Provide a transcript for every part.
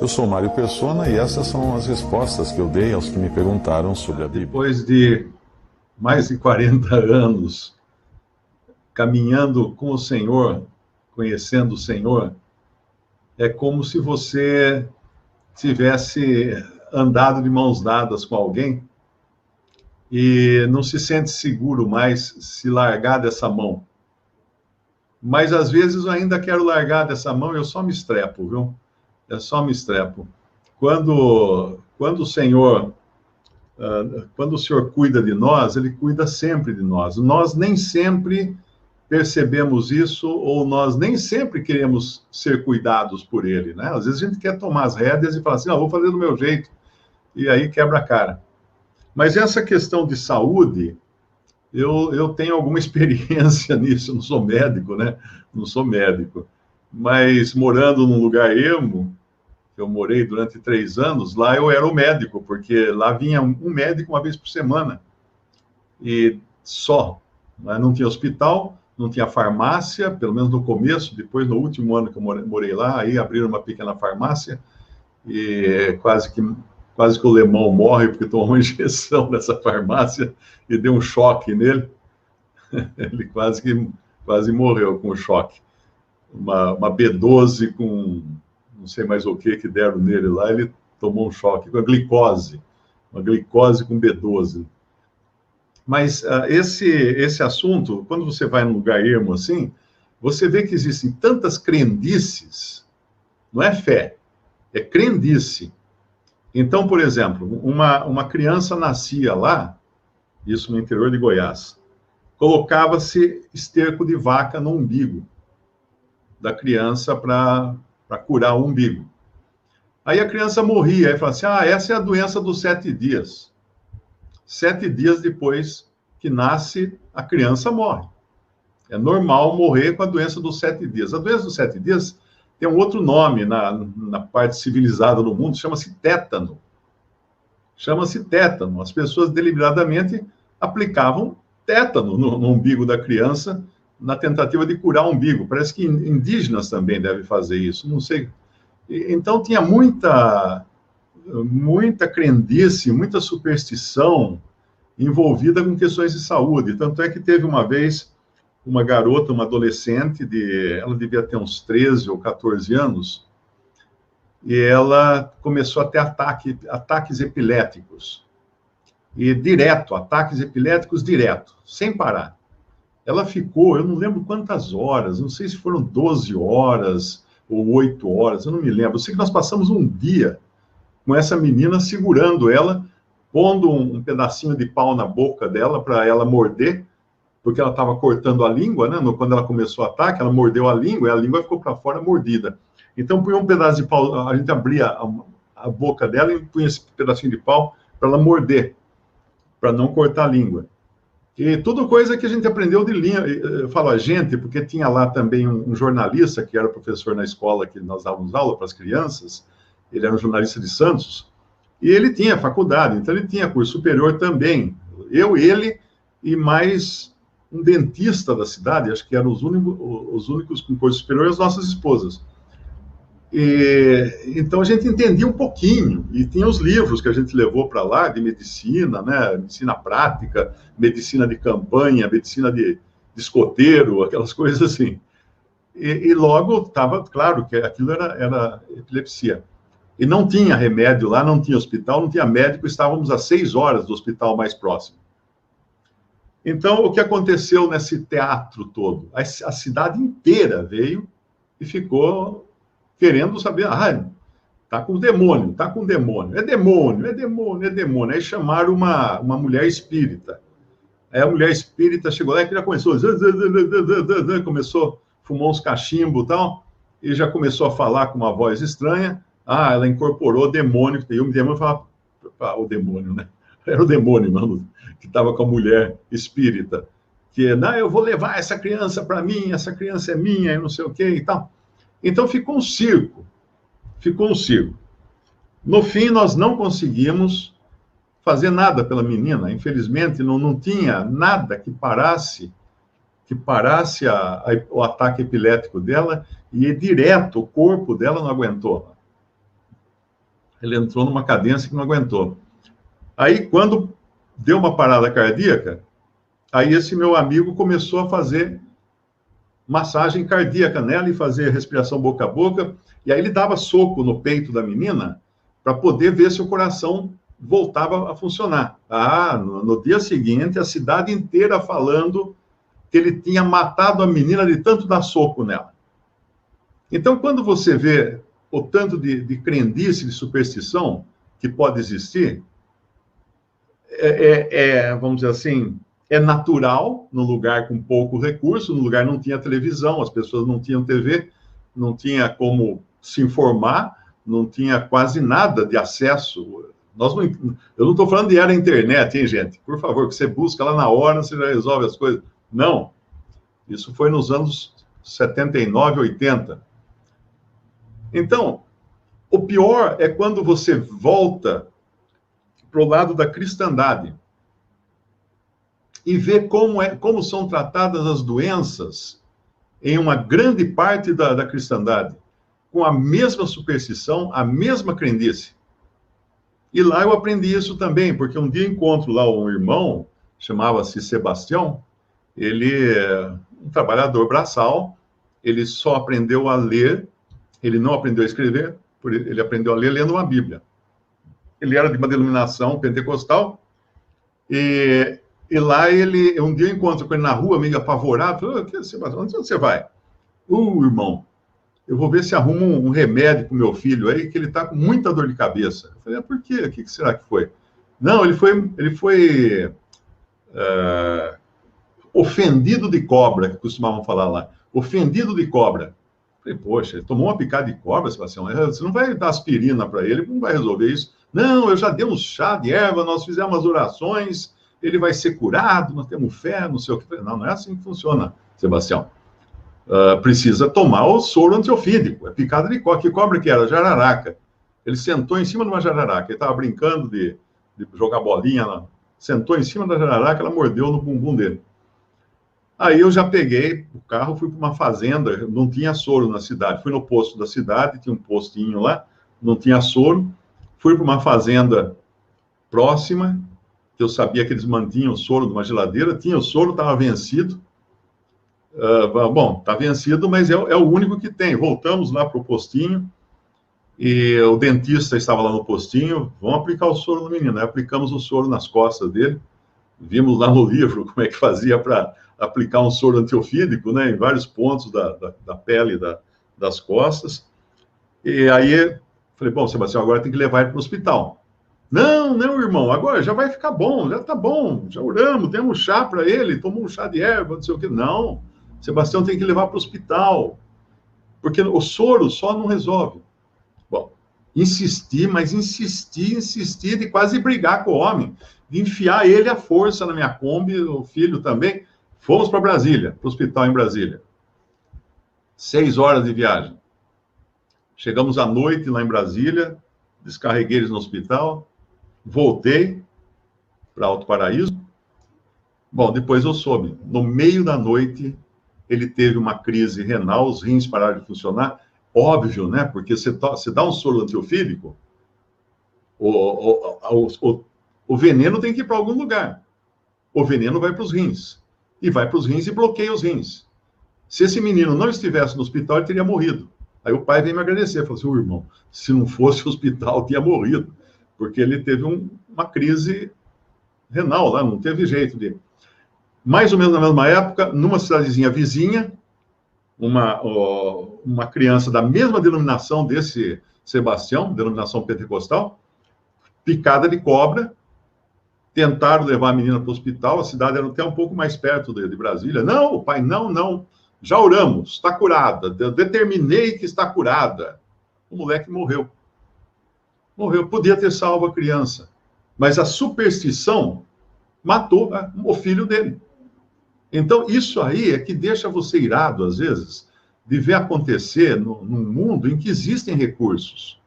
Eu sou Mário Persona e essas são as respostas que eu dei aos que me perguntaram sobre a Bíblia. Depois de mais de 40 anos caminhando com o Senhor, conhecendo o Senhor, é como se você tivesse andado de mãos dadas com alguém e não se sente seguro mais se largar dessa mão. Mas às vezes eu ainda quero largar dessa mão e eu só me estrepo, viu? Eu só me estrepo. Quando o Senhor quando o Senhor cuida de nós, Ele cuida sempre de nós. Nós nem sempre percebemos isso, ou nós nem sempre queremos ser cuidados por Ele, né? Às vezes a gente quer tomar as rédeas e falar assim, não, vou fazer do meu jeito, e aí quebra a cara. Mas essa questão de saúde, eu tenho alguma experiência nisso, eu não sou médico, né? Não sou médico. Mas morando num lugar ermo, eu morei durante 3 anos, lá eu era o médico, porque lá vinha um médico uma vez por semana, e só. Não tinha hospital, não tinha farmácia, pelo menos no começo, depois no último ano que eu morei lá, aí abriram uma pequena farmácia, e quase que o Lemão morre, porque tomou uma injeção nessa farmácia, e deu um choque nele, ele quase morreu com o choque. Uma B12 com não sei mais o que deram nele lá, ele tomou um choque com a glicose, uma glicose com B12. Mas esse assunto, quando você vai num lugar ermo assim, você vê que existem tantas crendices, não é fé, é crendice. Então, por exemplo, uma criança nascia lá, isso no interior de Goiás, colocava-se esterco de vaca no umbigo da criança para curar o umbigo. Aí a criança morria, aí falava assim, essa é a doença dos 7 dias. 7 dias depois que nasce, a criança morre. É normal morrer com a doença dos 7 dias. A doença dos 7 dias tem um outro nome na parte civilizada do mundo, chama-se tétano. Chama-se tétano. As pessoas deliberadamente aplicavam tétano no umbigo da criança na tentativa de curar o umbigo. Parece que indígenas também devem fazer isso, não sei. Então tinha muita crendice, muita superstição envolvida com questões de saúde. Tanto é que teve uma vez uma garota, uma adolescente, ela devia ter uns 13 ou 14 anos, e ela começou a ter ataques epiléticos. E ataques epiléticos direto, sem parar. Ela ficou, eu não lembro quantas horas, não sei se foram 12 horas ou 8 horas, eu não me lembro. Eu sei que nós passamos um dia com essa menina segurando ela, pondo um pedacinho de pau na boca dela para ela morder, porque ela estava cortando a língua, né? Quando ela começou o ataque, ela mordeu a língua e a língua ficou para fora mordida. Então, punha um pedaço de pau, a gente abria a boca dela e punha esse pedacinho de pau para ela morder, para não cortar a língua. E tudo coisa que a gente aprendeu de linha. Eu falo a gente, porque tinha lá também um jornalista, que era professor na escola que nós dávamos aula para as crianças, ele era um jornalista de Santos, e ele tinha faculdade, então ele tinha curso superior também. Ele e mais um dentista da cidade, acho que eram os únicos com curso superior, as nossas esposas. Então a gente entendia um pouquinho, e tinha os livros que a gente levou para lá, de medicina, né? Medicina prática, medicina de campanha, medicina de escoteiro, aquelas coisas assim. E logo estava claro que aquilo era epilepsia. E não tinha remédio lá, não tinha hospital, não tinha médico, estávamos a 6 horas do hospital mais próximo. Então, o que aconteceu nesse teatro todo? A cidade inteira veio e ficou querendo saber, tá com demônio, tá com demônio, é demônio, é demônio, é demônio. Aí chamaram uma mulher espírita. Aí a mulher espírita chegou lá e já começou, fumou uns cachimbos e tal, e já começou a falar com uma voz estranha. Ela incorporou o demônio, e o demônio falava, o demônio, né? Era o demônio, mano, que estava com a mulher espírita, que, não, eu vou levar essa criança para mim, essa criança é minha, e não sei o que e tal. Então ficou um circo. No fim, nós não conseguimos fazer nada pela menina, infelizmente, não tinha nada que parasse que parasse o ataque epilético dela e ir direto, o corpo dela não aguentou. Ele entrou numa cadência que não aguentou. Aí, quando deu uma parada cardíaca, aí esse meu amigo começou a fazer massagem cardíaca nela e fazer respiração boca a boca, e aí ele dava soco no peito da menina para poder ver se o coração voltava a funcionar. No dia seguinte, a cidade inteira falando que ele tinha matado a menina de tanto dar soco nela. Então, quando você vê o tanto de crendice, de superstição que pode existir, vamos dizer assim, é natural, num lugar com pouco recurso, no lugar não tinha televisão, as pessoas não tinham TV, não tinha como se informar, não tinha quase nada de acesso. Eu não estou falando de era internet, hein, gente? Por favor, que você busca lá na hora, você já resolve as coisas. Não. Isso foi nos anos 79, 80. Então, o pior é quando você volta para o lado da cristandade e vê como são tratadas as doenças em uma grande parte da cristandade, com a mesma superstição, a mesma crendice. E lá eu aprendi isso também, porque um dia encontro lá um irmão, chamava-se Sebastião, ele é um trabalhador braçal, ele só aprendeu a ler, ele não aprendeu a escrever, ele aprendeu a ler lendo uma Bíblia. Ele era de uma denominação pentecostal, e lá um dia eu encontro com ele na rua, meio apavorado, falei, Sebastião, onde você vai? Irmão, eu vou ver se arrumo um remédio para o meu filho aí, que ele está com muita dor de cabeça. Eu falei, por quê? O que será que foi? Não, ele foi ofendido de cobra, que costumavam falar lá. Ofendido de cobra. Eu falei, poxa, ele tomou uma picada de cobra, Sebastião. Você não vai dar aspirina para ele, não vai resolver isso. Não, eu já dei um chá de erva, nós fizemos as orações, ele vai ser curado, nós temos fé, não sei o que. Não é assim que funciona, Sebastião. Precisa tomar o soro antiofídico, é picada de cobra. Que cobra que era? Jararaca. Ele sentou em cima de uma jararaca, ele estava brincando de jogar bolinha lá. Sentou em cima da jararaca, ela mordeu no bumbum dele. Aí eu já peguei o carro, fui para uma fazenda, não tinha soro na cidade. Fui no posto da cidade, tinha um postinho lá, não tinha soro. Fui para uma fazenda próxima, que eu sabia que eles mantinham o soro numa geladeira. Tinha o soro, estava vencido. Bom, está vencido, mas é o único que tem. Voltamos lá para o postinho, e o dentista estava lá no postinho. Vamos aplicar o soro no menino. Aí aplicamos o soro nas costas dele. Vimos lá no livro como é que fazia para aplicar um soro antiofídico, né, em vários pontos da pele das costas. E aí, falei, bom, Sebastião, agora tem que levar ele para o hospital. Não, irmão, agora já vai ficar bom, já está bom, já oramos, demos um chá para ele, tomou um chá de erva, não sei o que. Não, Sebastião tem que levar para o hospital, porque o soro só não resolve. Bom, insisti de quase brigar com o homem, de enfiar ele à força na minha Kombi, o filho também. Fomos para Brasília, para o hospital em Brasília. 6 horas de viagem. Chegamos à noite lá em Brasília, descarreguei eles no hospital, voltei para Alto Paraíso. Bom, depois eu soube, no meio da noite, ele teve uma crise renal, os rins pararam de funcionar. Óbvio, né? Porque você dá um soro antiofídico, o veneno tem que ir para algum lugar. O veneno vai para os rins. E vai para os rins e bloqueia os rins. Se esse menino não estivesse no hospital, ele teria morrido. Aí o pai veio me agradecer, falou assim, irmão, se não fosse o hospital, tinha morrido. Porque ele teve uma crise renal lá, não teve jeito de... Mais ou menos na mesma época, numa cidadezinha vizinha, uma criança da mesma denominação desse Sebastião, denominação pentecostal, picada de cobra, tentaram levar a menina para o hospital, a cidade era até um pouco mais perto de Brasília. Não, pai, não, já oramos, está curada, determinei que está curada. O moleque morreu. Podia ter salvo a criança, mas a superstição matou o filho dele. Então, isso aí é que deixa você irado, às vezes, de ver acontecer num mundo em que existem recursos.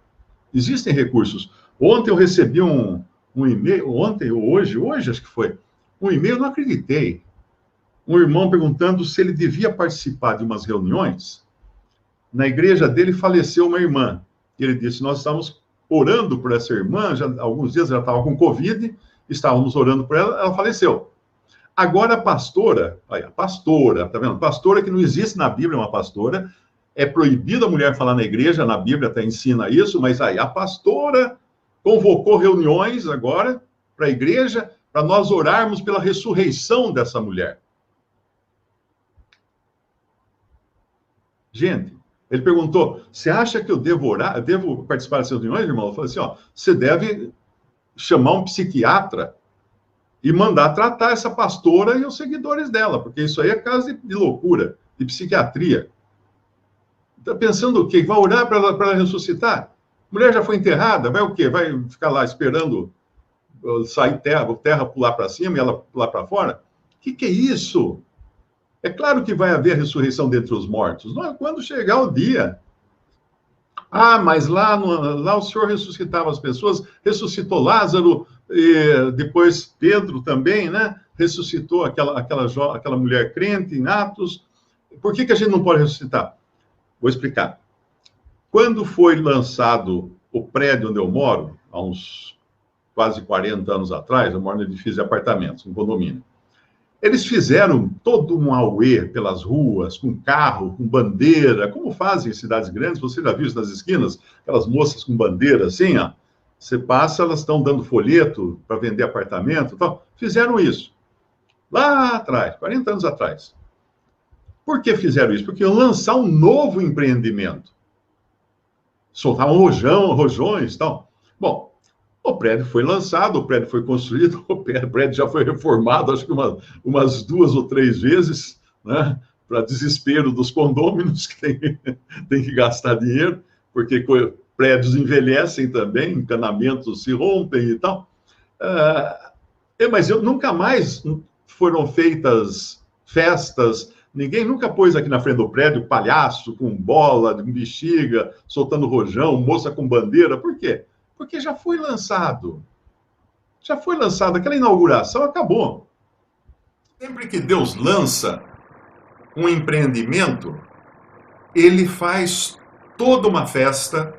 Existem recursos. Ontem eu recebi um e-mail, ontem ou hoje acho que foi, um e-mail, eu não acreditei. um irmão perguntando se ele devia participar de umas reuniões. Na igreja dele faleceu uma irmã. E ele disse: nós estávamos orando por essa irmã, já alguns dias ela estava com Covid, estávamos orando por ela, ela faleceu. Agora a pastora, olha, pastora, tá vendo? Pastora que não existe na Bíblia, uma pastora, é proibido a mulher falar na igreja, na Bíblia até ensina isso, mas aí a pastora convocou reuniões agora para a igreja, para nós orarmos pela ressurreição dessa mulher. Gente, ele perguntou: você acha que eu devo orar, devo participar dessas reuniões, irmão? Eu falei assim: ó, você deve chamar um psiquiatra e mandar tratar essa pastora e os seguidores dela, porque isso aí é caso de loucura, de psiquiatria. Está pensando o quê? Vai orar para ela ressuscitar? A mulher já foi enterrada, vai o quê? Vai ficar lá esperando sair terra pular para cima e ela pular para fora? O que é isso? É claro que vai haver ressurreição dentre os mortos, não é quando chegar o dia. Ah, mas lá o Senhor ressuscitava as pessoas, ressuscitou Lázaro, e depois Pedro também, né? Ressuscitou aquela mulher crente em Atos. Por que a gente não pode ressuscitar? Vou explicar. Quando foi lançado o prédio onde eu moro, há uns quase 40 anos atrás, eu moro no edifício de apartamentos, um condomínio. Eles fizeram todo um auê pelas ruas, com carro, com bandeira, como fazem em cidades grandes. Você já viu isso nas esquinas? Aquelas moças com bandeira assim, ó. Você passa, elas estão dando folheto para vender apartamento e tal. Fizeram isso. Lá atrás, 40 anos atrás. Por que fizeram isso? Porque iam lançar um novo empreendimento. Soltavam rojões e tal. Bom, o prédio foi lançado, o prédio foi construído, o prédio já foi reformado, acho que umas 2 ou 3 vezes, né? Para desespero dos condôminos, que tem que gastar dinheiro, porque prédios envelhecem também, encanamentos se rompem e tal. Mas nunca mais foram feitas festas. Ninguém nunca pôs aqui na frente do prédio palhaço com bola, com bexiga, soltando rojão, moça com bandeira. Por quê? Porque já foi lançado. Já foi lançado. Aquela inauguração acabou. Sempre que Deus lança um empreendimento, ele faz toda uma festa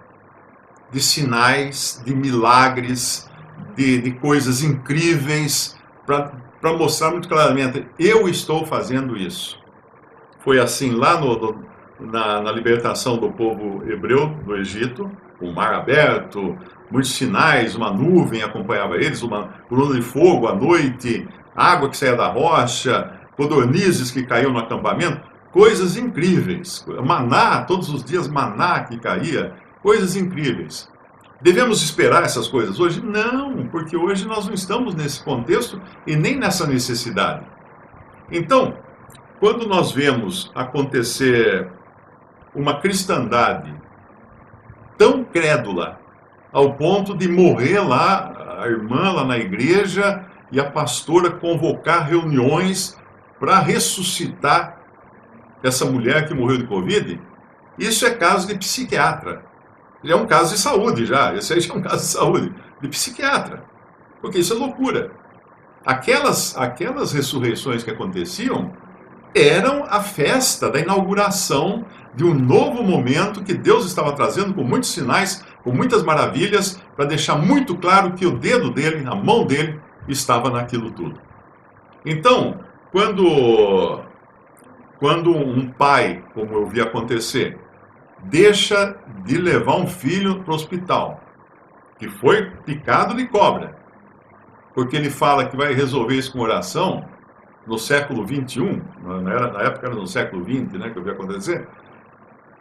de sinais, de milagres, de coisas incríveis, para mostrar muito claramente: eu estou fazendo isso. Foi assim lá na libertação do povo hebreu do Egito, o mar aberto, muitos sinais, uma nuvem acompanhava eles, uma coluna de fogo à noite, água que saía da rocha, codornizes que caíam no acampamento, coisas incríveis. Maná, todos os dias maná que caía, coisas incríveis. Devemos esperar essas coisas hoje? Não, porque hoje nós não estamos nesse contexto e nem nessa necessidade. Então, quando nós vemos acontecer uma cristandade tão crédula, ao ponto de morrer lá, a irmã lá na igreja, e a pastora convocar reuniões para ressuscitar essa mulher que morreu de Covid, isso é caso de psiquiatra. Ele é um caso de saúde já, esse aí já é um caso de saúde, de psiquiatra, porque isso é loucura. Aquelas ressurreições que aconteciam eram a festa da inauguração de um novo momento que Deus estava trazendo com muitos sinais, com muitas maravilhas, para deixar muito claro que o dedo dele, a mão dele, estava naquilo tudo. Então, quando um pai, como eu vi acontecer, deixa de levar um filho para o hospital, que foi picado de cobra, porque ele fala que vai resolver isso com oração, no século XXI, na época era no século XX, né, que eu vi acontecer,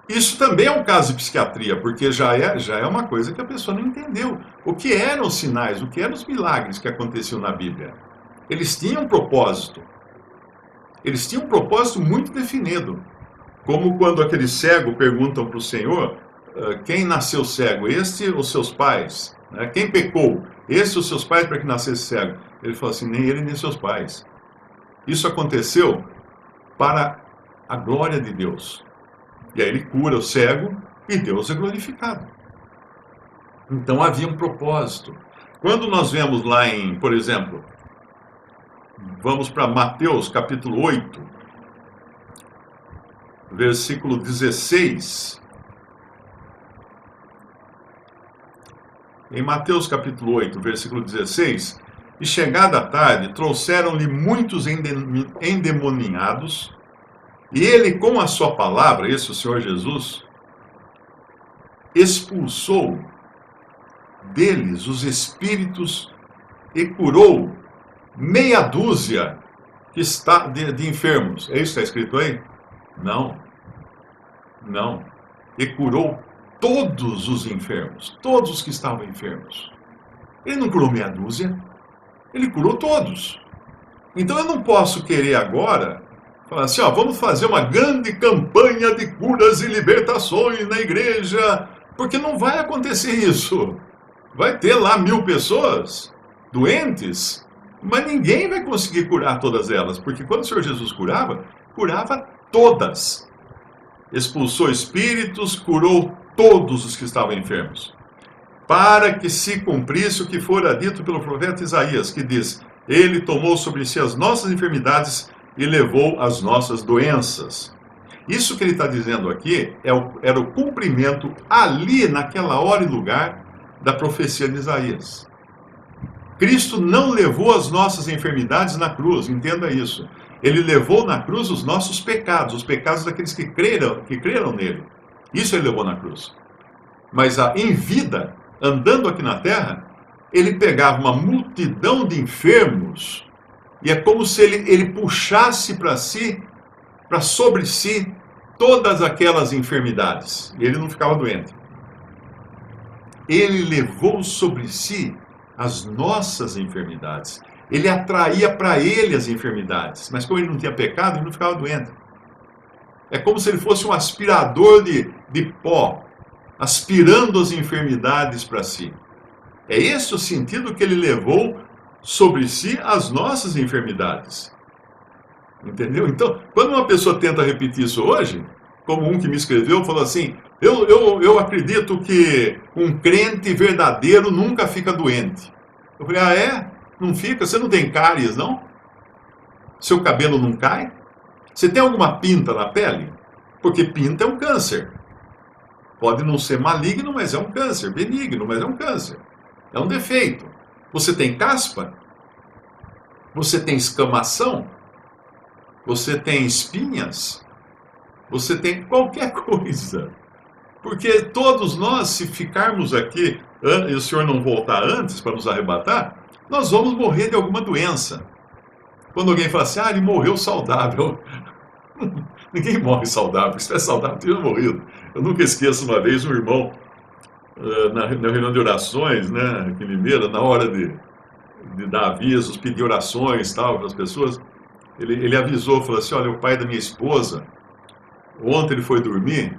isso também é um caso de psiquiatria, porque já é uma coisa que a pessoa não entendeu. O que eram os sinais, o que eram os milagres que aconteciam na Bíblia? Eles tinham um propósito. Eles tinham um propósito muito definido. Como quando aquele cego perguntam para o Senhor, quem nasceu cego, este ou seus pais? Quem pecou, este ou seus pais para que nascesse cego? Ele falou assim: nem ele nem seus pais. Isso aconteceu para a glória de Deus. E aí ele cura o cego e Deus é glorificado. Então havia um propósito. Quando nós vemos lá por exemplo, Vamos para Mateus capítulo 8, versículo 16. Em Mateus capítulo 8, versículo 16, e chegada a tarde, trouxeram-lhe muitos endemoniados, e ele, com a sua palavra, esse o Senhor Jesus, expulsou deles os espíritos e curou meia dúzia de enfermos. É isso que está escrito aí? Não. Não. E curou todos os enfermos, todos os que estavam enfermos. Ele não curou meia dúzia, ele curou todos. Então eu não posso querer agora falar assim, ó, vamos fazer uma grande campanha de curas e libertações na igreja, porque não vai acontecer isso. Vai ter lá 1000 pessoas doentes, mas ninguém vai conseguir curar todas elas, porque quando o Senhor Jesus curava todas. Expulsou espíritos, curou todos os que estavam enfermos, para que se cumprisse o que fora dito pelo profeta Isaías, que diz, ele tomou sobre si as nossas enfermidades e levou as nossas doenças. Isso que ele está dizendo aqui era o cumprimento ali, naquela hora e lugar, da profecia de Isaías. Cristo não levou as nossas enfermidades na cruz, entenda isso. Ele levou na cruz os nossos pecados, os pecados daqueles que creram nele. Isso ele levou na cruz. Mas em vida, andando aqui na terra, ele pegava uma multidão de enfermos, e é como se ele puxasse para sobre si, todas aquelas enfermidades. E ele não ficava doente. Ele levou sobre si as nossas enfermidades. Ele atraía para ele as enfermidades. Mas como ele não tinha pecado, ele não ficava doente. É como se ele fosse um aspirador de pó, aspirando as enfermidades para si. É esse o sentido que ele levou sobre si as nossas enfermidades. Entendeu? Então, quando uma pessoa tenta repetir isso hoje, como um que me escreveu, falou assim, eu acredito que um crente verdadeiro nunca fica doente. Eu falei, ah é? Não fica? Você não tem cáries, não? Seu cabelo não cai? Você tem alguma pinta na pele? Porque pinta é um câncer. Pode não ser maligno, mas é um câncer. Benigno, mas é um câncer. É um defeito. Você tem caspa? Você tem escamação? Você tem espinhas? Você tem qualquer coisa. Porque todos nós, se ficarmos aqui e o Senhor não voltar antes para nos arrebatar, nós vamos morrer de alguma doença. Quando alguém fala assim, ele morreu saudável. Ninguém morre saudável. Se é saudável, teria morrido. Eu nunca esqueço uma vez um irmão, na reunião de orações, né, aqui em Limeira, na hora de dar avisos, pedir orações tal, para as pessoas, ele avisou, falou assim, olha, o pai da minha esposa, ontem ele foi dormir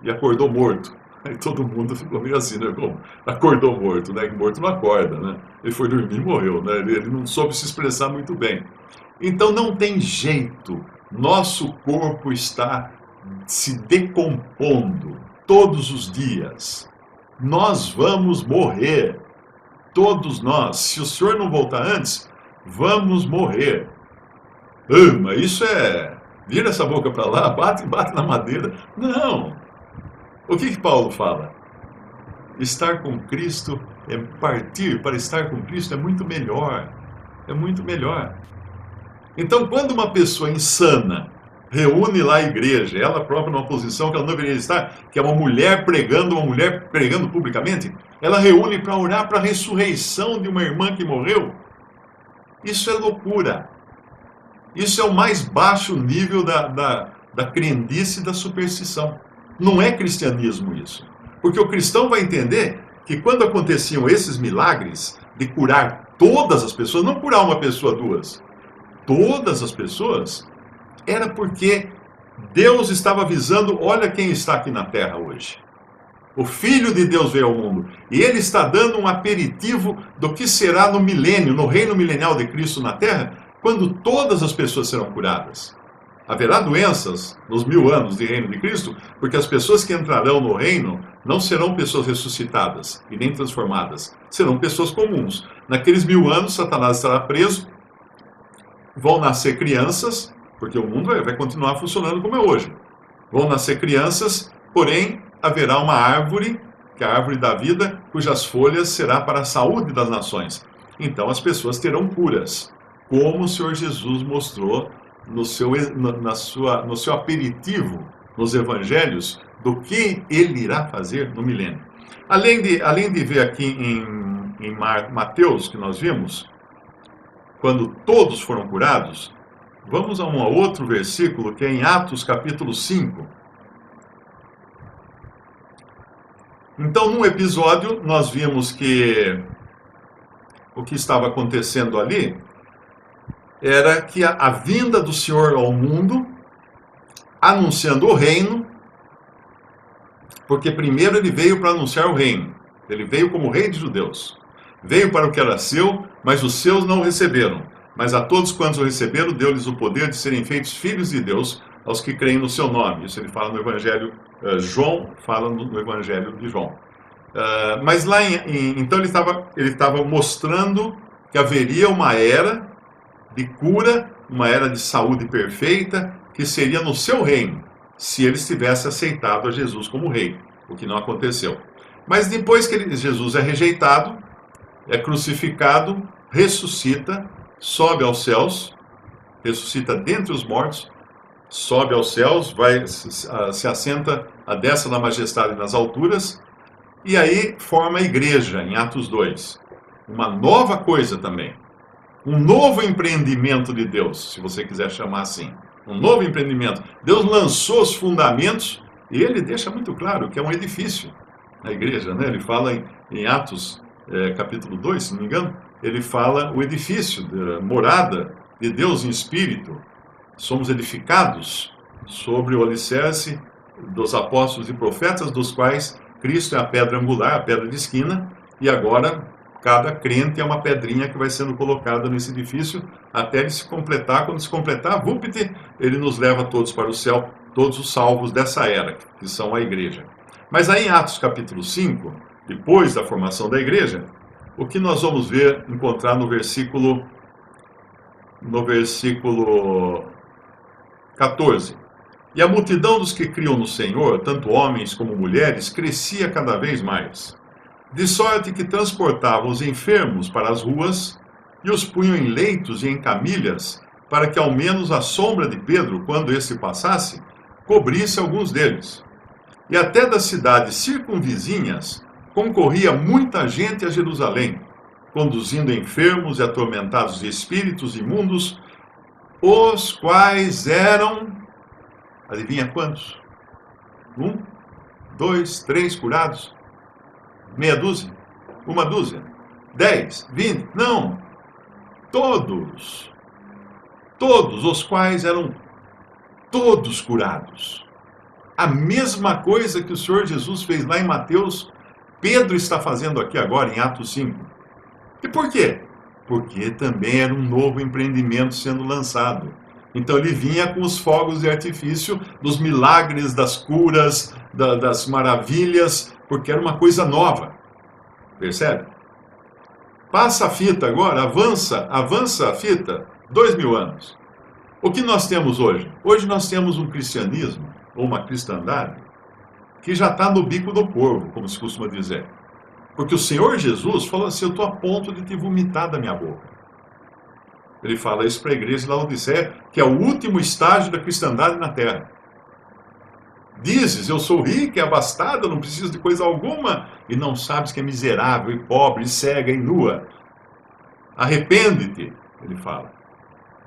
e acordou morto. Aí todo mundo ficou meio assim, né? Como acordou morto, né? Que morto não acorda, né? Ele foi dormir e morreu, né? Ele não soube se expressar muito bem. Então não tem jeito. Nosso corpo está se decompondo todos os dias. Nós vamos morrer. Todos nós. Se o Senhor não voltar antes, vamos morrer. Mas isso vira essa boca para lá, bate na madeira. Não. O que Paulo fala? Estar com Cristo partir para estar com Cristo é muito melhor. É muito melhor. Então, quando uma pessoa insana reúne lá a igreja, ela própria numa posição que ela não deveria estar, que é uma mulher pregando publicamente, ela reúne para orar para a ressurreição de uma irmã que morreu. Isso é loucura. Isso é o mais baixo nível da crendice e da superstição. Não é cristianismo isso. Porque o cristão vai entender que quando aconteciam esses milagres de curar todas as pessoas, não curar uma pessoa, duas, todas as pessoas, era porque Deus estava avisando, olha quem está aqui na terra hoje. O Filho de Deus veio ao mundo. E ele está dando um aperitivo do que será no milênio, no reino milenial de Cristo na terra, quando todas as pessoas serão curadas. Haverá doenças nos 1000 anos de reino de Cristo, porque as pessoas que entrarão no reino não serão pessoas ressuscitadas e nem transformadas. Serão pessoas comuns. Naqueles 1000 anos, Satanás estará preso vão nascer crianças, porque o mundo vai continuar funcionando como é hoje. Vão nascer crianças, porém haverá uma árvore, que é a árvore da vida, cujas folhas será para a saúde das nações. Então as pessoas terão curas, como o Senhor Jesus mostrou no seu aperitivo nos evangelhos, do que ele irá fazer no milênio. Além de ver aqui em Mateus, que nós vimos, quando todos foram curados, vamos a um outro versículo, que é em Atos capítulo 5. Então, num episódio, nós vimos que o que estava acontecendo ali era que a vinda do Senhor ao mundo, anunciando o reino, porque primeiro ele veio para anunciar o reino. Ele veio como rei de judeus. Veio para o que era seu, mas os seus não o receberam. Mas a todos quantos o receberam, deu-lhes o poder de serem feitos filhos de Deus, aos que creem no seu nome. Isso ele fala no Evangelho, João fala no Evangelho de João. Mas lá, então ele estava mostrando que haveria uma era de cura, uma era de saúde perfeita, que seria no seu reino, se eles tivessem aceitado a Jesus como rei, o que não aconteceu. Mas depois que Jesus é rejeitado, é crucificado, ressuscita, sobe aos céus, ressuscita dentre os mortos, sobe aos céus, se assenta à destra da majestade nas alturas, e aí forma a igreja, em Atos 2. Uma nova coisa também. Um novo empreendimento de Deus, se você quiser chamar assim. Um novo empreendimento. Deus lançou os fundamentos e ele deixa muito claro que é um edifício, a igreja, né? Ele fala em Atos capítulo 2, se não me engano, ele fala o edifício, morada de Deus em espírito. Somos edificados sobre o alicerce dos apóstolos e profetas, dos quais Cristo é a pedra angular, a pedra de esquina, e agora cada crente é uma pedrinha que vai sendo colocada nesse edifício até ele se completar. Quando se completar, vupte, ele nos leva todos para o céu, todos os salvos dessa era, que são a igreja. Mas aí em Atos capítulo 5, depois da formação da igreja, o que nós vamos ver, encontrar no versículo 14. E a multidão dos que criam no Senhor, tanto homens como mulheres, crescia cada vez mais, de sorte que transportavam os enfermos para as ruas e os punham em leitos e em camilhas, para que ao menos a sombra de Pedro, quando esse passasse, cobrisse alguns deles. E até das cidades circunvizinhas concorria muita gente a Jerusalém, conduzindo enfermos e atormentados de espíritos imundos, os quais eram, adivinha quantos? 1, 2, 3 curados? Meia dúzia? Uma dúzia? 10? 20? Não! Todos! Todos, os quais eram todos curados. A mesma coisa que o Senhor Jesus fez lá em Mateus, Pedro está fazendo aqui agora em Atos 5. E por quê? Porque também era um novo empreendimento sendo lançado. Então ele vinha com os fogos de artifício, dos milagres, das curas, das maravilhas, porque era uma coisa nova. Percebe? Passa a fita agora, avança a fita, 2000 anos. O que nós temos hoje? Hoje nós temos um cristianismo, ou uma cristandade, que já está no bico do corvo, como se costuma dizer. Porque o Senhor Jesus falou assim: eu estou a ponto de te vomitar da minha boca. Ele fala isso para a igreja de Laodiceia, que é o último estágio da cristandade na terra. Dizes, eu sou rico e abastado, não preciso de coisa alguma, e não sabes que é miserável, e pobre, e cega, e nua. Arrepende-te, ele fala.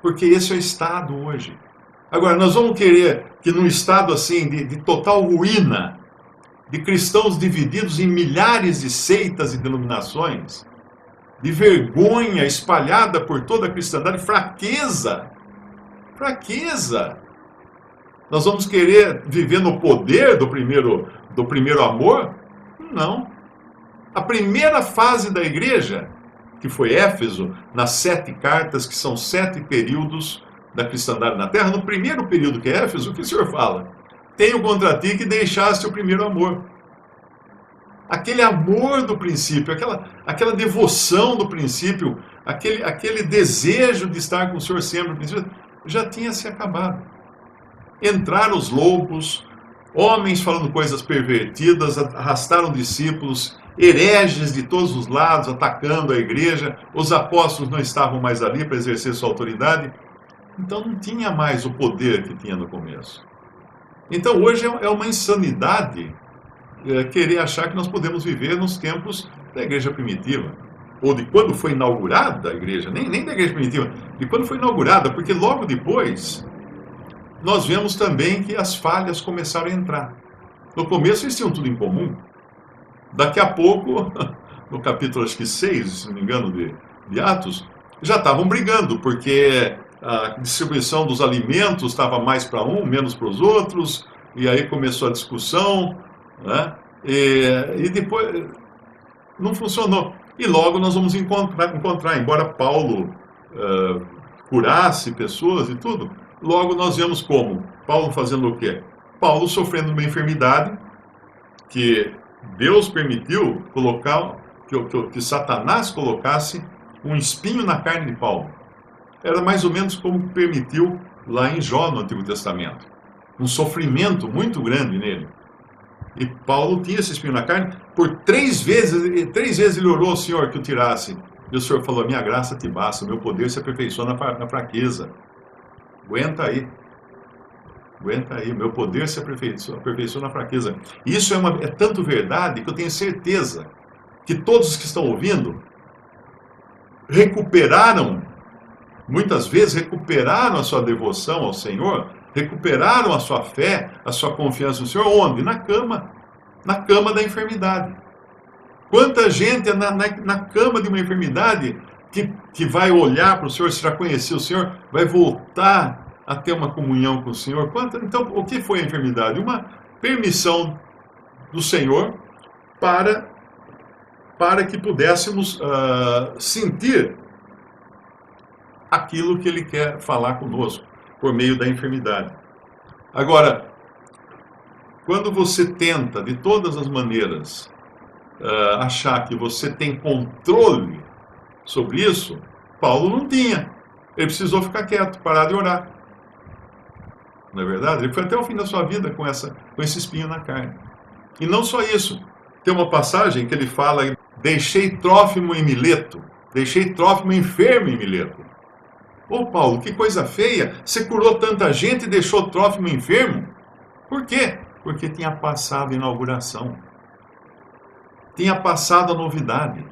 Porque esse é o estado hoje. Agora, nós vamos querer que num estado assim, de total ruína, de cristãos divididos em milhares de seitas e denominações, de vergonha espalhada por toda a cristandade, fraqueza, nós vamos querer viver no poder do primeiro amor? Não. A primeira fase da igreja, que foi Éfeso, nas 7 cartas, que são 7 períodos da cristandade na terra, no primeiro período que é Éfeso, o que o Senhor fala? Tenho contra ti que deixaste o primeiro amor. Aquele amor do princípio, aquela devoção do princípio, aquele desejo de estar com o Senhor sempre, já tinha se acabado. Entraram os lobos, homens falando coisas pervertidas, arrastaram discípulos, hereges de todos os lados, atacando a igreja, os apóstolos não estavam mais ali para exercer sua autoridade, então não tinha mais o poder que tinha no começo. Então hoje é uma insanidade querer achar que nós podemos viver nos tempos da igreja primitiva, ou de quando foi inaugurada a igreja, nem da igreja primitiva, de quando foi inaugurada, porque logo depois nós vemos também que as falhas começaram a entrar. No começo eles tinham tudo em comum. Daqui a pouco, no capítulo acho que 6, se não me engano, de Atos, já estavam brigando, porque a distribuição dos alimentos estava mais para um, menos para os outros, e aí começou a discussão, né? E depois não funcionou. E logo nós vamos encontrar embora Paulo curasse pessoas e tudo, logo nós vemos como Paulo fazendo o quê? Paulo sofrendo uma enfermidade que Deus permitiu colocar, que Satanás colocasse um espinho na carne de Paulo. Era mais ou menos como permitiu lá em Jó no Antigo Testamento. Um sofrimento muito grande nele. E Paulo tinha esse espinho na carne. Por 3 vezes ele orou ao Senhor que o tirasse. E o Senhor falou: minha graça te basta, meu poder se aperfeiçoa na fraqueza. Aguenta aí, meu poder se aperfeiçoa na fraqueza. Isso é tanto verdade que eu tenho certeza que todos os que estão ouvindo muitas vezes recuperaram a sua devoção ao Senhor, recuperaram a sua fé, a sua confiança no Senhor, onde? Na cama da enfermidade. Quanta gente é na cama de uma enfermidade que vai olhar para o Senhor, se já conhecer o Senhor, vai voltar a ter uma comunhão com o Senhor. Então, o que foi a enfermidade? Uma permissão do Senhor para que pudéssemos sentir aquilo que Ele quer falar conosco, por meio da enfermidade. Agora, quando você tenta, de todas as maneiras, achar que você tem controle sobre isso, Paulo não tinha. Ele precisou ficar quieto, parar de orar. Não é verdade? Ele foi até o fim da sua vida com esse espinho na carne. E não só isso. Tem uma passagem que ele fala: deixei Trófimo em Mileto, deixei Trófimo enfermo em Mileto. Ô Paulo, que coisa feia, você curou tanta gente e deixou Trófimo enfermo? Por quê? Porque tinha passado a inauguração. Tinha passado a novidade.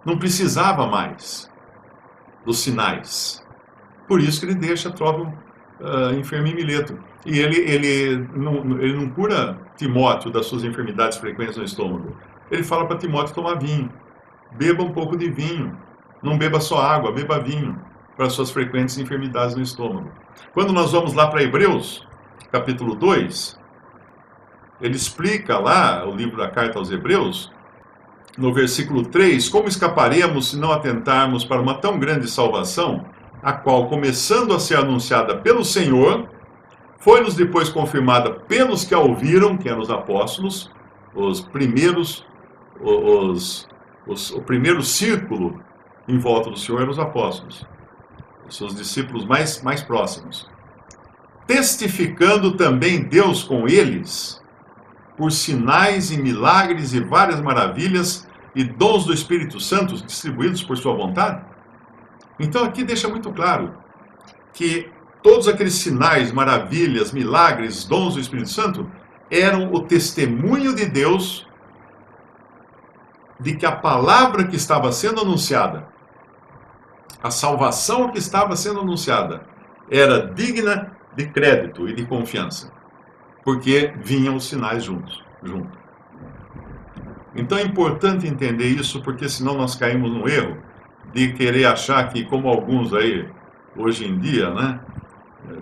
Não precisava mais dos sinais. Por isso que ele deixa Trófimo enfermo em Mileto. E ele não cura Timóteo das suas enfermidades frequentes no estômago. Ele fala para Timóteo tomar vinho. Beba um pouco de vinho. Não beba só água, beba vinho para suas frequentes enfermidades no estômago. Quando nós vamos lá para Hebreus, capítulo 2, ele explica lá, o livro da carta aos Hebreus, no versículo 3, como escaparemos se não atentarmos para uma tão grande salvação, a qual, começando a ser anunciada pelo Senhor, foi-nos depois confirmada pelos que a ouviram, que eram os apóstolos, os primeiros, o primeiro círculo em volta do Senhor eram os apóstolos, os seus discípulos mais próximos. Testificando também Deus com eles, por sinais e milagres e várias maravilhas e dons do Espírito Santo distribuídos por sua vontade. Então aqui deixa muito claro que todos aqueles sinais, maravilhas, milagres, dons do Espírito Santo eram o testemunho de Deus de que a palavra que estava sendo anunciada, a salvação que estava sendo anunciada, era digna de crédito e de confiança, porque vinham os sinais junto. Então é importante entender isso, porque senão nós caímos no erro de querer achar que, como alguns aí, hoje em dia, né,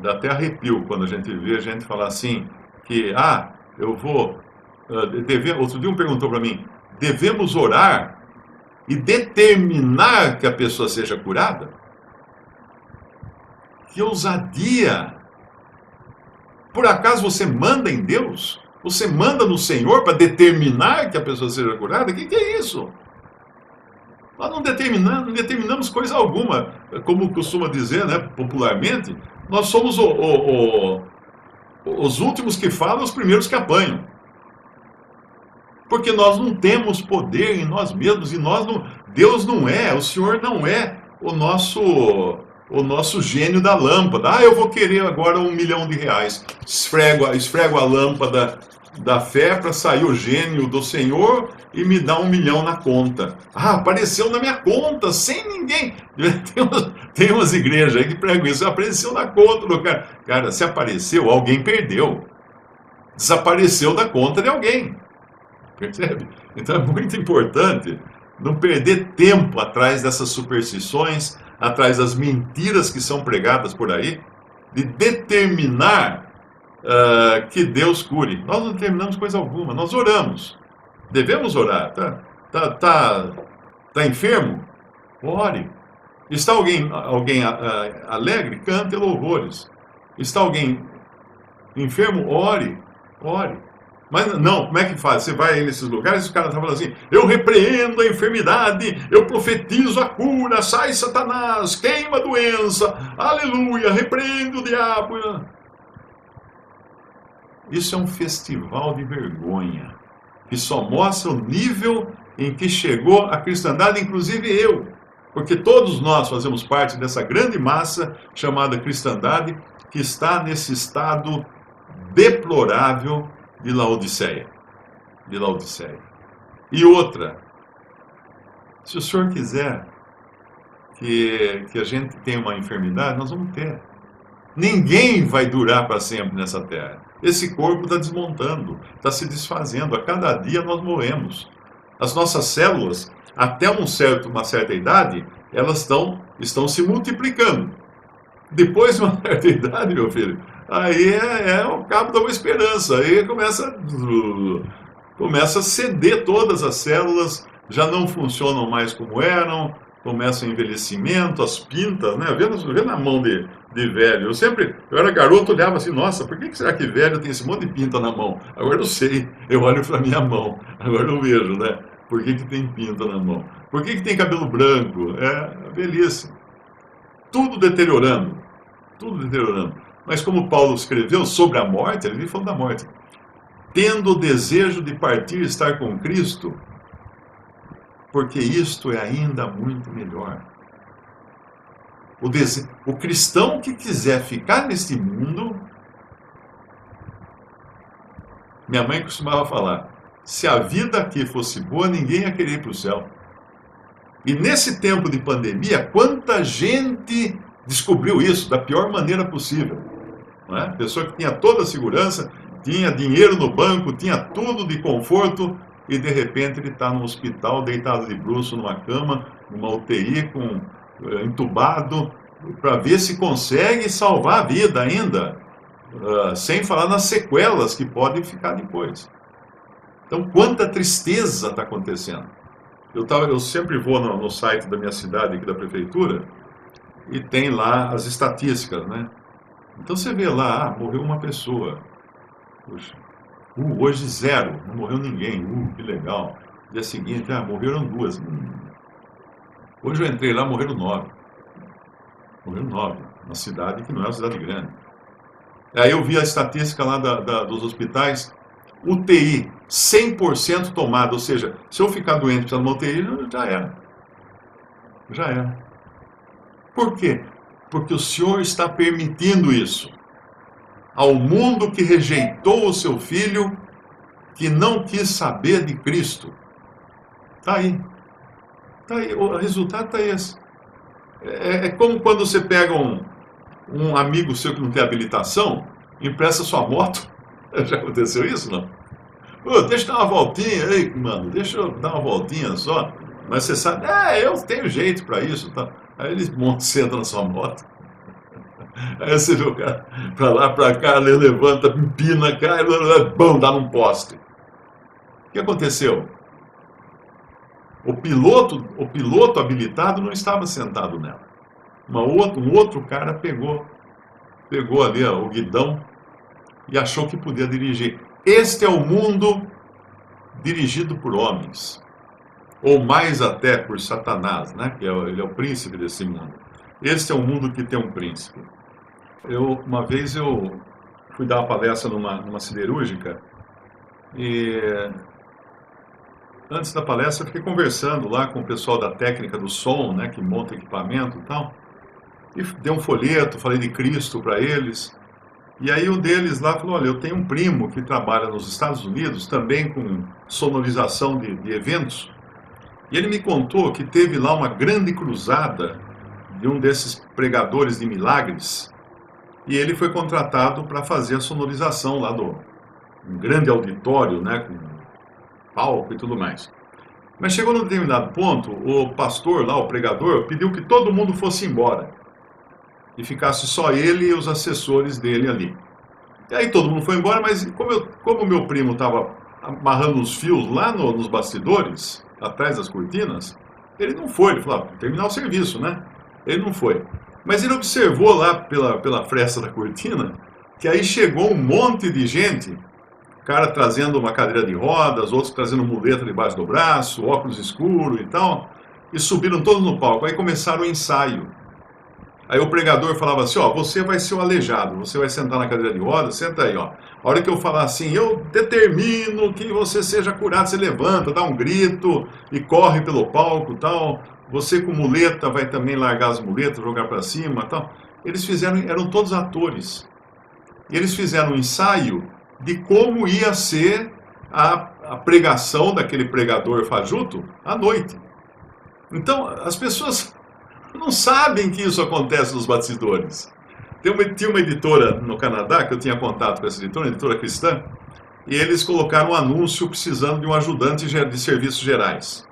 dá até arrepio quando a gente vê a gente falar assim, que, eu vou... Outro dia um perguntou para mim, devemos orar e determinar que a pessoa seja curada? Que ousadia! Por acaso você manda em Deus? Você manda no Senhor para determinar que a pessoa seja curada? O que é isso? Nós não determinamos coisa alguma. Como costuma dizer, né, popularmente, nós somos os últimos que falam, os primeiros que apanham. Porque nós não temos poder em nós mesmos, e Deus não é, o Senhor não é o nosso gênio da lâmpada. Eu vou querer agora R$1 milhão. Esfrego a lâmpada da fé para sair o gênio do Senhor e me dá R$1 milhão na conta. Apareceu na minha conta, sem ninguém. Tem umas igrejas aí que pregam isso. Apareceu na conta do cara. Cara, se apareceu, alguém perdeu. Desapareceu da conta de alguém. Percebe? Então é muito importante não perder tempo atrás dessas superstições, atrás das mentiras que são pregadas por aí, de determinar que Deus cure. Nós não determinamos coisa alguma, nós oramos. Devemos orar. Tá enfermo? Ore. Está alguém alegre? Cante louvores. Está alguém enfermo? Ore. Mas não, como é que faz? Você vai aí nesses lugares e os caras estão falando assim: eu repreendo a enfermidade, eu profetizo a cura, sai Satanás, queima a doença, aleluia, repreendo o diabo. Isso é um festival de vergonha, que só mostra o nível em que chegou a cristandade, inclusive eu, porque todos nós fazemos parte dessa grande massa chamada cristandade, que está nesse estado deplorável de Laodiceia. E outra, se o Senhor quiser que a gente tenha uma enfermidade, nós vamos ter. Ninguém vai durar para sempre nessa terra. Esse corpo está desmontando, está se desfazendo. A cada dia nós morremos. As nossas células, até uma certa idade, elas estão se multiplicando. Depois de uma certa idade, meu filho, aí é o cabo da uma esperança. Aí começa a ceder todas as células, já não funcionam mais como eram, começa o envelhecimento, as pintas, né? Vê na mão de velho. Eu era garoto, olhava assim: nossa, por que será que velho tem esse monte de pinta na mão? Agora eu sei, eu olho para minha mão, agora eu vejo, né? Por que tem pinta na mão? Por que tem cabelo branco? É a velhice. Tudo deteriorando. Mas como Paulo escreveu sobre a morte, ele falou da morte. Tendo o desejo de partir e estar com Cristo, porque isto é ainda muito melhor. O cristão que quiser ficar neste mundo, minha mãe costumava falar, se a vida aqui fosse boa, ninguém ia querer ir para o céu. E nesse tempo de pandemia, quanta gente descobriu isso da pior maneira possível. Não é? Pessoa que tinha toda a segurança, tinha dinheiro no banco, tinha tudo de conforto, e de repente ele está no hospital, deitado de bruço numa cama, numa UTI, entubado, para ver se consegue salvar a vida ainda, sem falar nas sequelas que podem ficar depois. Então, quanta tristeza está acontecendo. Eu sempre vou no site da minha cidade, aqui da prefeitura, e tem lá as estatísticas, né? Então você vê lá, morreu uma pessoa. Puxa, hoje 0, não morreu ninguém. Que legal. Dia seguinte, morreram 2. Hoje eu entrei lá, morreram 9. Morreram 9, uma cidade que não é uma cidade grande. Aí eu vi a estatística lá dos hospitais, UTI, 100% tomada, ou seja, se eu ficar doente precisando de uma UTI, já era. Por quê? Porque o Senhor está permitindo isso ao mundo que rejeitou o seu filho, que não quis saber de Cristo. Está aí. O resultado está esse. É como quando você pega um amigo seu que não tem habilitação, empresta sua moto. Já aconteceu isso, não? Deixa eu dar uma voltinha aí, mano. Deixa eu dar uma voltinha só. Mas você sabe, eu tenho jeito para isso. Tá? Aí eles sentam na sua moto. Aí você vê o cara para lá, para cá, ele levanta, empina, cai, dá num poste. O que aconteceu? O piloto habilitado não estava sentado nela. Um outro cara pegou ali o guidão e achou que podia dirigir. Este é o mundo dirigido por homens. ou mais até por Satanás, né? Que ele é o príncipe desse mundo. Este é um mundo que tem um príncipe. Uma vez eu fui dar uma palestra numa siderúrgica e antes da palestra eu fiquei conversando lá com o pessoal da técnica do som, né? Que monta equipamento e tal. E dei um folheto, falei de Cristo para eles. E aí um deles lá falou, olha, eu tenho um primo que trabalha nos Estados Unidos, também com sonorização de eventos. E ele me contou que teve lá uma grande cruzada de um desses pregadores de milagres. E ele foi contratado para fazer a sonorização lá do um grande auditório, né, com palco e tudo mais. Mas chegou num determinado ponto, o pastor lá, o pregador, pediu que todo mundo fosse embora. E ficasse só ele e os assessores dele ali. E aí todo mundo foi embora, mas como o meu primo estava amarrando os fios lá nos bastidores, atrás das cortinas, ele não foi. Ele falou, terminar o serviço, né? Ele não foi. Mas ele observou lá pela fresta da cortina, que aí chegou um monte de gente, cara trazendo uma cadeira de rodas, outros trazendo muleta debaixo do braço, óculos escuros e tal, e subiram todos no palco. Aí começaram o ensaio. Aí o pregador falava assim, você vai ser o aleijado, você vai sentar na cadeira de rodas, senta aí, A hora que eu falar assim, eu determino que você seja curado, você levanta, dá um grito e corre pelo palco, tal. Você com muleta vai também largar as muletas, jogar para cima, tal. Eles eram todos atores. E eles fizeram um ensaio de como ia ser a pregação daquele pregador fajuto à noite. Então, as pessoas não sabem que isso acontece nos bastidores. Tinha uma editora no Canadá, que eu tinha contato com essa editora, uma editora cristã, e eles colocaram um anúncio precisando de um ajudante de serviços gerais.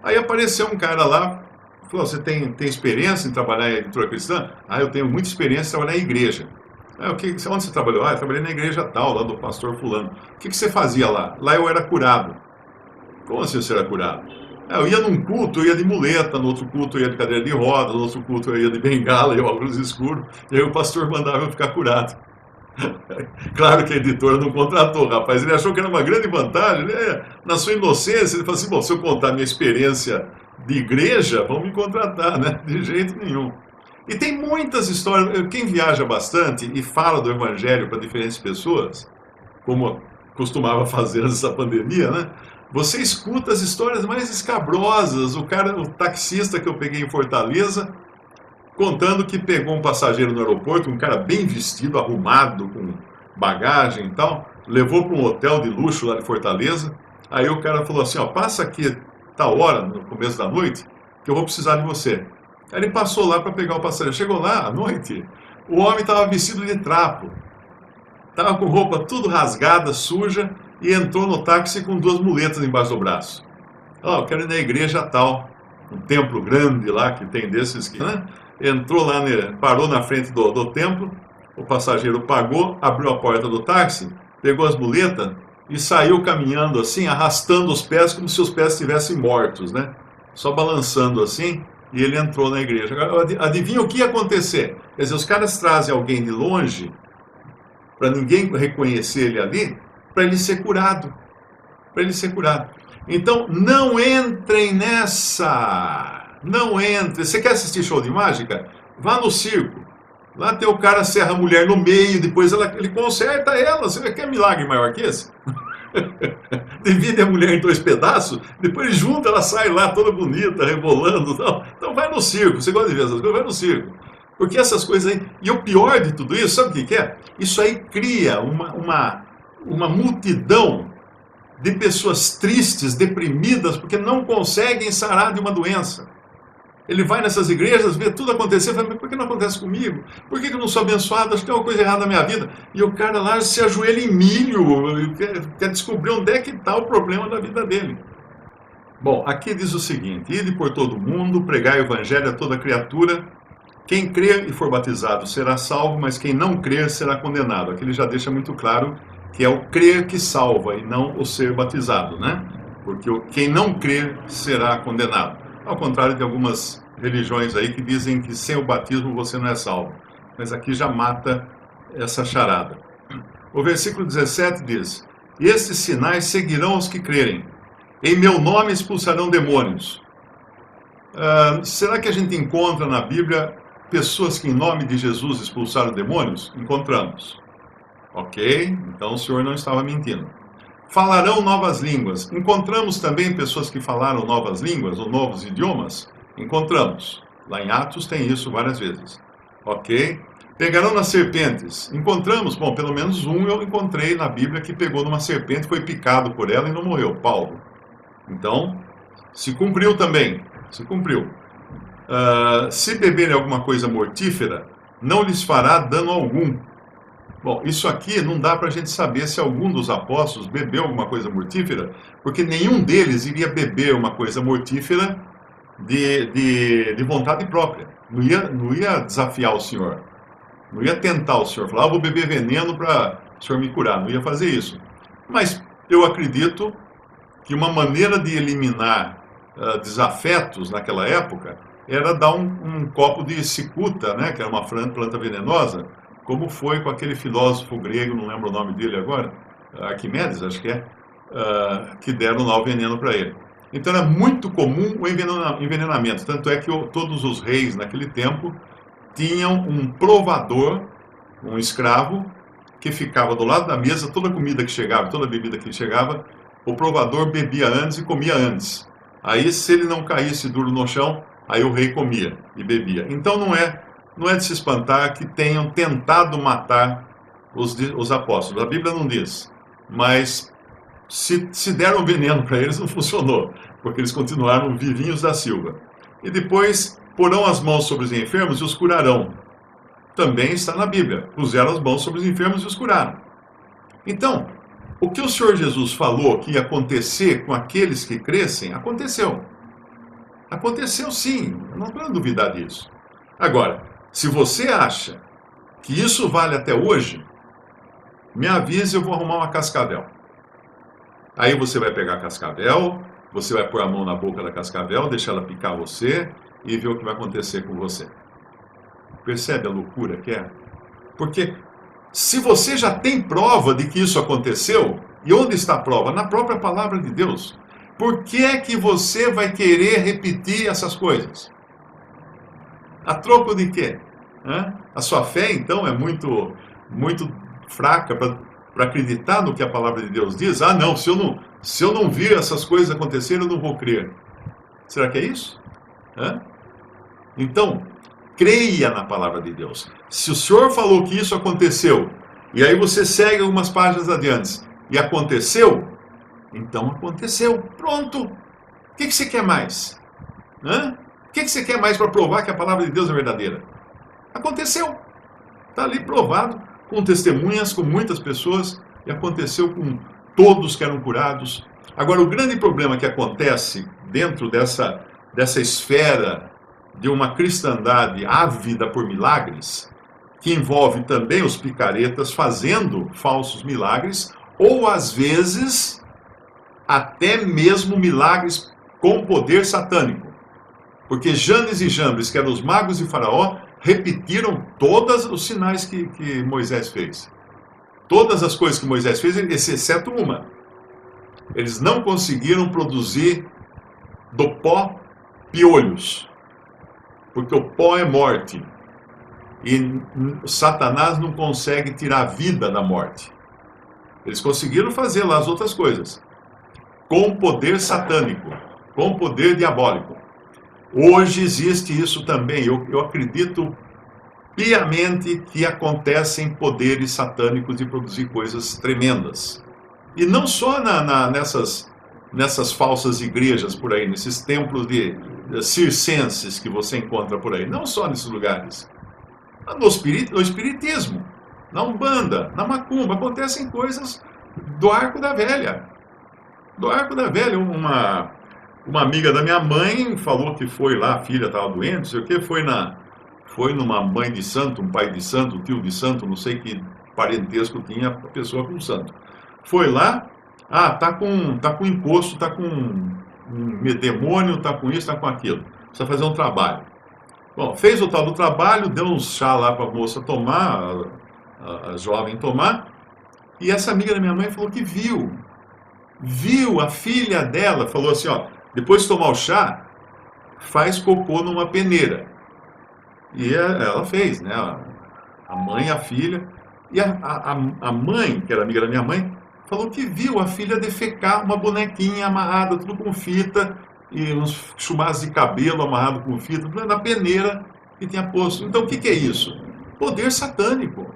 Aí apareceu um cara lá, falou, você tem experiência em trabalhar em editora cristã? Eu tenho muita experiência em trabalhar em igreja. Onde você trabalhou? Eu trabalhei na igreja tal, lá do pastor fulano. O que você fazia lá? Lá eu era curado. Como assim você era curado? Eu ia num culto, eu ia de muleta, no outro culto eu ia de cadeira de rodas, no outro culto eu ia de bengala e óculos escuros, e aí o pastor mandava eu ficar curado. Claro que a editora não contratou, rapaz, ele achou que era uma grande vantagem, na sua inocência, ele falou assim, se eu contar minha experiência de igreja, vão me contratar, né? De jeito nenhum. E tem muitas histórias, quem viaja bastante e fala do evangelho para diferentes pessoas, como costumava fazer nessa pandemia, né? Você escuta as histórias mais escabrosas. O taxista que eu peguei em Fortaleza, contando que pegou um passageiro no aeroporto, um cara bem vestido, arrumado, com bagagem e tal, levou para um hotel de luxo lá de Fortaleza. Aí o cara falou assim, passa aqui tal hora, no começo da noite, que eu vou precisar de você. Aí ele passou lá para pegar o passageiro. Chegou lá à noite, o homem estava vestido de trapo, estava com roupa tudo rasgada, suja, e entrou no táxi com 2 muletas embaixo do braço. Eu quero ir na igreja tal, um templo grande lá, que tem desses, né? Entrou lá, parou na frente do templo, o passageiro pagou, abriu a porta do táxi, pegou as muletas e saiu caminhando assim, arrastando os pés, como se os pés estivessem mortos, né? Só balançando assim, e ele entrou na igreja. Agora, adivinha o que ia acontecer? Quer dizer, os caras trazem alguém de longe, para ninguém reconhecer ele ali, para ele ser curado. Para ele ser curado. Então, não entrem nessa. Não entre. Você quer assistir show de mágica? Vá no circo. Lá tem o cara serra a mulher no meio, depois ele conserta ela. Você quer milagre maior que esse? Divide a mulher em 2 pedaços, depois junta, ela sai lá toda bonita, rebolando. Tal. Então vai no circo. Você gosta de ver essas coisas? Vai no circo. Porque essas coisas aí... E o pior de tudo isso, sabe o que é? Isso aí cria uma multidão de pessoas tristes, deprimidas, porque não conseguem sarar de uma doença. Ele vai nessas igrejas, vê tudo acontecer, fala, mas por que não acontece comigo? Por que eu não sou abençoado? Acho que tem uma coisa errada na minha vida. E o cara lá se ajoelha em milho, quer descobrir onde é que está o problema da vida dele. Bom, aqui diz o seguinte, ide por todo mundo, pregai o evangelho a toda criatura, quem crer e for batizado será salvo, mas quem não crer será condenado. Aqui ele já deixa muito claro que é o crer que salva e não o ser batizado, né? Porque quem não crer será condenado. Ao contrário de algumas religiões aí que dizem que sem o batismo você não é salvo. Mas aqui já mata essa charada. O versículo 17 diz, e estes sinais seguirão os que crerem. Em meu nome expulsarão demônios. Será que a gente encontra na Bíblia pessoas que em nome de Jesus expulsaram demônios? Encontramos. Ok, então o Senhor não estava mentindo. Falarão novas línguas. Encontramos também pessoas que falaram novas línguas ou novos idiomas? Encontramos. Lá em Atos tem isso várias vezes. Ok? Pegarão nas serpentes. Encontramos, bom, pelo menos um eu encontrei na Bíblia que pegou numa serpente, foi picado por ela e não morreu, Paulo. Então, se cumpriu também. Se cumpriu. Se beberem alguma coisa mortífera, não lhes fará dano algum. Bom, isso aqui não dá para a gente saber se algum dos apóstolos bebeu alguma coisa mortífera, porque nenhum deles iria beber uma coisa mortífera de vontade própria. Não ia desafiar o Senhor. Não ia tentar o Senhor. Falar, vou beber veneno para o Senhor me curar. Não ia fazer isso. Mas eu acredito que uma maneira de eliminar desafetos naquela época era dar um copo de cicuta, né, que era uma planta venenosa, como foi com aquele filósofo grego, não lembro o nome dele agora, Arquimedes, acho que é, que deram lá o veneno para ele. Então era muito comum o envenenamento, tanto é que todos os reis naquele tempo tinham um provador, um escravo, que ficava do lado da mesa, toda comida que chegava, toda bebida que chegava, o provador bebia antes e comia antes. Aí, se ele não caísse duro no chão, aí o rei comia e bebia. Então não é de se espantar que tenham tentado matar os apóstolos. A Bíblia não diz, mas se deram veneno para eles, não funcionou, porque eles continuaram vivinhos da Silva. E depois porão as mãos sobre os enfermos e os curarão. Também está na Bíblia. Puseram as mãos sobre os enfermos e os curaram. Então, o que o Senhor Jesus falou que ia acontecer com aqueles que crescem, aconteceu. Aconteceu sim, eu não quero duvidar disso. Agora, se você acha que isso vale até hoje, me avise, eu vou arrumar uma cascavel. Aí você vai pegar a cascavel, você vai pôr a mão na boca da cascavel, deixar ela picar você e ver o que vai acontecer com você. Percebe a loucura que é? Porque se você já tem prova de que isso aconteceu, e onde está a prova? Na própria palavra de Deus. Por que é que você vai querer repetir essas coisas? A troco de quê? A sua fé, então, é muito, muito fraca para acreditar no que a palavra de Deus diz? Ah, não, se eu não vir essas coisas acontecerem, eu não vou crer. Será que é isso? Então, creia na palavra de Deus. Se o Senhor falou que isso aconteceu, e aí você segue algumas páginas adiante, e aconteceu, então aconteceu. Pronto. O que você quer mais? O que você quer mais para provar que a palavra de Deus é verdadeira? Aconteceu. Está ali provado, com testemunhas, com muitas pessoas, e aconteceu com todos que eram curados. Agora, o grande problema que acontece dentro dessa esfera de uma cristandade ávida por milagres, que envolve também os picaretas fazendo falsos milagres, ou às vezes até mesmo milagres com poder satânico. Porque Janes e Jambres, que eram os magos de Faraó, repetiram todos os sinais que Moisés fez. Todas as coisas que Moisés fez, exceto uma. Eles não conseguiram produzir do pó piolhos. Porque o pó é morte. E Satanás não consegue tirar a vida da morte. Eles conseguiram fazer lá as outras coisas. Com poder satânico. Com poder diabólico. Hoje existe isso também. Eu acredito piamente que acontecem poderes satânicos de produzir coisas tremendas. E não só nessas falsas igrejas por aí, nesses templos de circenses que você encontra por aí. Não só nesses lugares. No espiritismo, na Umbanda, na Macumba, acontecem coisas do Arco da Velha. Do Arco da Velha, uma amiga da minha mãe falou que foi lá, a filha estava doente, não sei o quê, foi numa mãe de santo, um pai de santo, um tio de santo, não sei que parentesco tinha a pessoa com santo. Foi lá, tá com encosto, tá com um demônio, tá com isso, tá com aquilo. Precisa fazer um trabalho. Bom, fez o tal do trabalho, deu um chá lá para a moça tomar, a jovem tomar, e essa amiga da minha mãe falou que viu viu a filha dela, falou assim, ó, depois de tomar o chá, faz cocô numa peneira. E ela fez, né? A mãe, a filha. E a mãe, que era amiga da minha mãe, falou que viu a filha defecar uma bonequinha amarrada, tudo com fita, e uns chumaços de cabelo amarrado com fita, na peneira que tinha posto. Então, o que é isso? Poder satânico.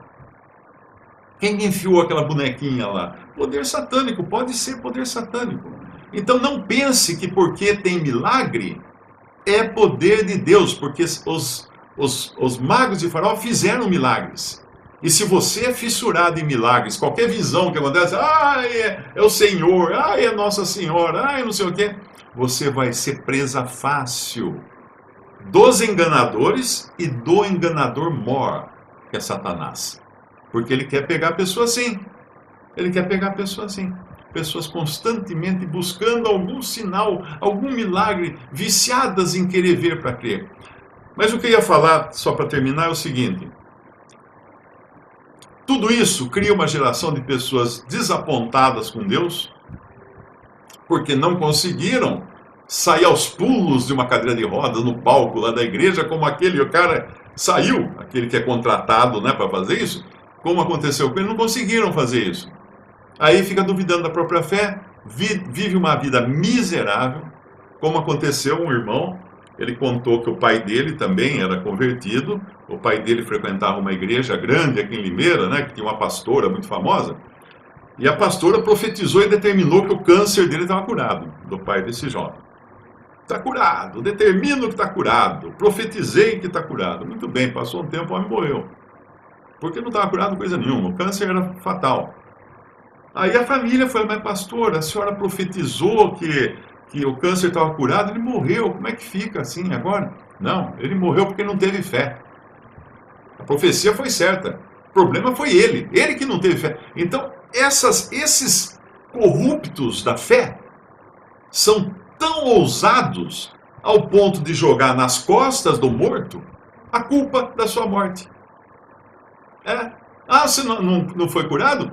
Quem enfiou aquela bonequinha lá? Poder satânico, pode ser poder satânico. Então, não pense que porque tem milagre, é poder de Deus, porque os magos de Faraó fizeram milagres. E se você é fissurado em milagres, qualquer visão que acontece, é o Senhor, é Nossa Senhora, não sei o quê, você vai ser presa fácil dos enganadores e do enganador mor, que é Satanás. Porque ele quer pegar a pessoa assim. Ele quer pegar a pessoa assim. Pessoas constantemente buscando algum sinal, algum milagre, viciadas em querer ver para crer. Mas o que eu ia falar, só para terminar, é o seguinte. Tudo isso cria uma geração de pessoas desapontadas com Deus, porque não conseguiram sair aos pulos de uma cadeira de rodas no palco lá da igreja, como o cara saiu, aquele que é contratado, né, para fazer isso, como aconteceu com ele, não conseguiram fazer isso. Aí fica duvidando da própria fé, vive uma vida miserável, como aconteceu um irmão. Ele contou que o pai dele também era convertido, o pai dele frequentava uma igreja grande aqui em Limeira, né, que tinha uma pastora muito famosa, e a pastora profetizou e determinou que o câncer dele estava curado, do pai desse jovem. Está curado, determino que está curado, profetizei que está curado. Muito bem, passou um tempo, o homem morreu. Porque não estava curado coisa nenhuma, o câncer era fatal. Aí a família foi, mas pastora, a senhora profetizou que o câncer estava curado, ele morreu, como é que fica assim agora? Não, ele morreu porque não teve fé. A profecia foi certa, o problema foi ele que não teve fé. Então, esses corruptos da fé são tão ousados ao ponto de jogar nas costas do morto a culpa da sua morte. Você não foi curado?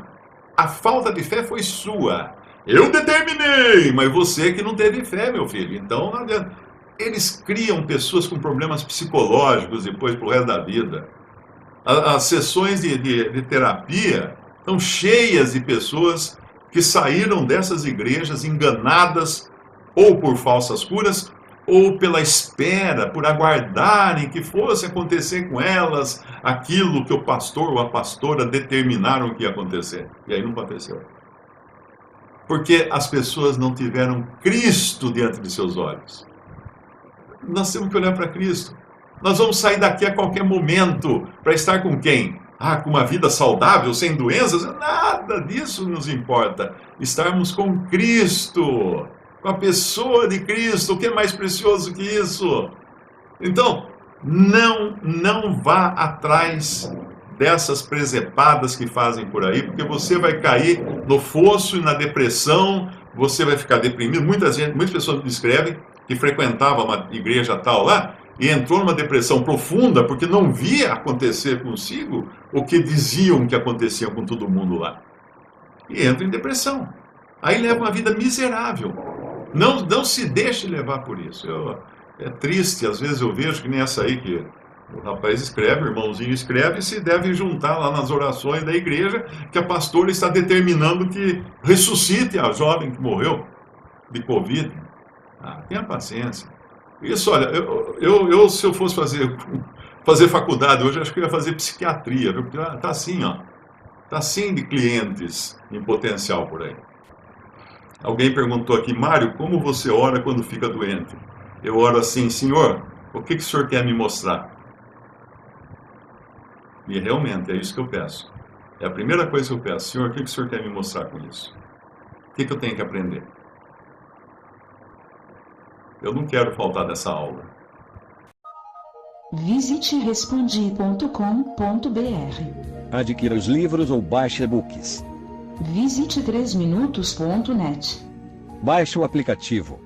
A falta de fé foi sua. Eu determinei, mas você que não teve fé, meu filho. Então não adianta. Eles criam pessoas com problemas psicológicos depois pro resto da vida. As sessões de terapia estão cheias de pessoas que saíram dessas igrejas enganadas ou por falsas curas ou pela espera, por aguardarem que fosse acontecer com elas aquilo que o pastor ou a pastora determinaram que ia acontecer. E aí não aconteceu. Porque as pessoas não tiveram Cristo diante de seus olhos. Nós temos que olhar para Cristo. Nós vamos sair daqui a qualquer momento para estar com quem? Com uma vida saudável, sem doenças? Nada disso nos importa. Estarmos com Cristo, com a pessoa de Cristo. O que é mais precioso que isso? Então, não vá atrás dessas presepadas que fazem por aí, porque você vai cair no fosso e na depressão, você vai ficar deprimido. Muitas pessoas me descrevem que frequentava uma igreja tal lá e entrou numa depressão profunda porque não via acontecer consigo o que diziam que acontecia com todo mundo lá. E entra em depressão. Aí leva uma vida miserável. Não se deixe levar por isso. É triste, às vezes eu vejo que nem essa aí que o rapaz escreve, o irmãozinho escreve, e se deve juntar lá nas orações da igreja que a pastora está determinando que ressuscite a jovem que morreu de Covid. Tenha paciência. Isso, olha, eu se eu fosse fazer faculdade hoje, acho que eu ia fazer psiquiatria, viu? Porque tá assim, ó. Tá assim de clientes em potencial por aí. Alguém perguntou aqui, Mário, como você ora quando fica doente? Eu oro assim, Senhor, o que o Senhor quer me mostrar? E realmente é isso que eu peço. É a primeira coisa que eu peço. Senhor, o que o Senhor quer me mostrar com isso? O que eu tenho que aprender? Eu não quero faltar dessa aula. Visite respondi.com.br. Adquira os livros ou baixe e-books. Visite 3minutos.net. Baixe o aplicativo.